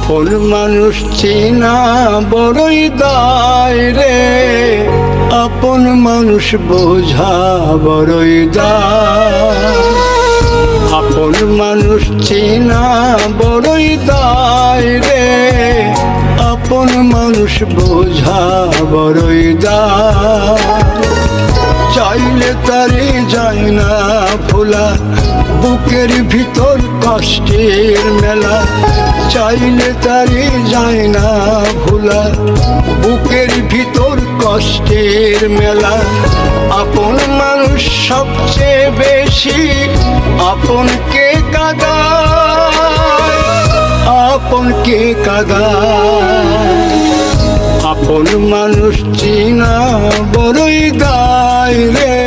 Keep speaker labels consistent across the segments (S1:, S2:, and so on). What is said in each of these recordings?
S1: আপন মানুষ চেনা বড়ই দায় রে, আপন মানুষ বোঝা বড়ই দায়। আপন মানুষ চেনা বড়ই দায় রে, আপন মানুষ বোঝা বড়ই দায়। চাইলে তারে যায় না ভোলা, বুকের ভিতর কষ্টের মেলা। চাইলে তারে যায় না ভোলা, বুকের ভিতর কষ্টের মেলা। আপন মানুষ সবচেয়ে বেশি আপনকে কাঁদায়, আপনকে কাঁদায়। আপন মানুষ চিনা বড়ই দায় রে,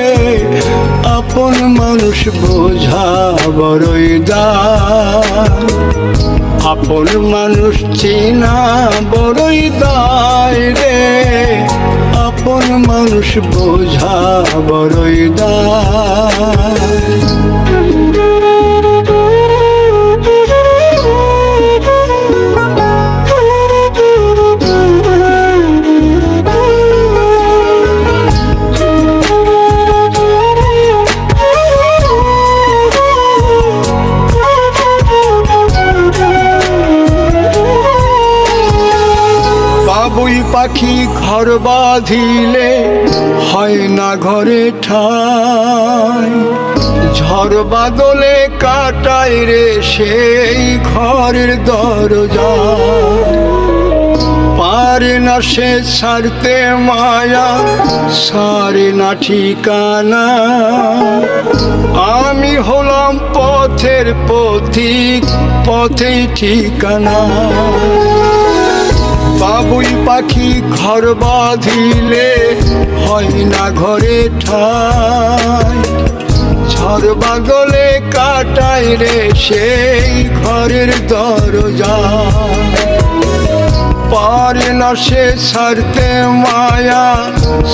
S1: আপন মানুষ বোঝা বড়ই দায়। আপন মানুষ চিনা বড়ই দায় রে, আপন মানুষ বোঝা বড়ই দায়। বাবুই পাখি ঘর বাঁধিলে হয় না ঘরে ঠাই, ঝড় বাদলে কাটায় রে সেই ঘরের দরজা। পারে না সে ছাড়তে মায়া, সারে না ঠিকানা। আমি হলাম পথের পথিক, পথেই ঠিকানা। বাবুই পাখি ঘর বাঁধিলে হয় না ঘরে ঠাই, ঝড় বাদলে কাটায় রে সেই ঘরের দরজা। পারে না সে ছাড়তে মায়া,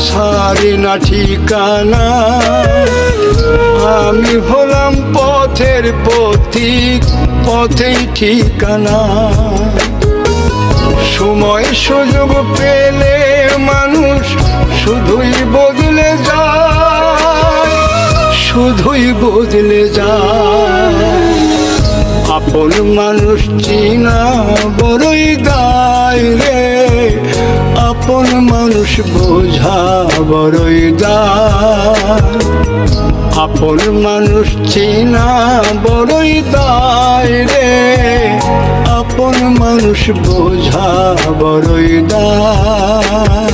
S1: সারে না ঠিকানা। আমি হলাম পথের পথিক, পথেই ঠিকানা। সময় সুযোগ পেলে মানুষ শুধুই বদলে যায়, শুধুই বদলে যায়। আপন মানুষ চিনা বড়ই দায় রে, আপন মানুষ বোঝা বড়ই দায়। আপন মানুষ চিনা বড়ই দায় রে, আপন মানুষ বোঝা বড়ই দায়।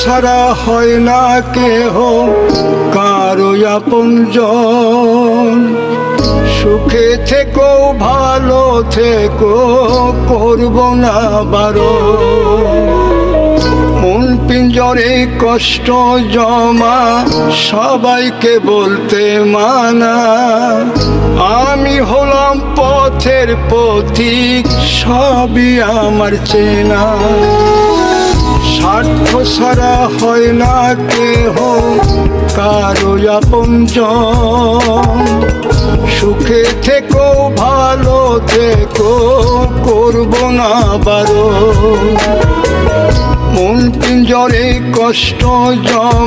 S1: ছাড়া হয় না কেহ কারো আপনজন। সুখে থেকো ভালো থেকো, করব না বারণ। মন পিঞ্জরে কষ্ট জমা, সবাইকে বলতে মানা। আমি হলাম পথের পথিক, সবই আমার চেনা। স্বার্থ ছাড়া হয় না কেহ কারো আপনজন। সুখে থেকো ভালো থেকো, করব না বারণ। মন পিঞ্জরে কষ্ট জমা।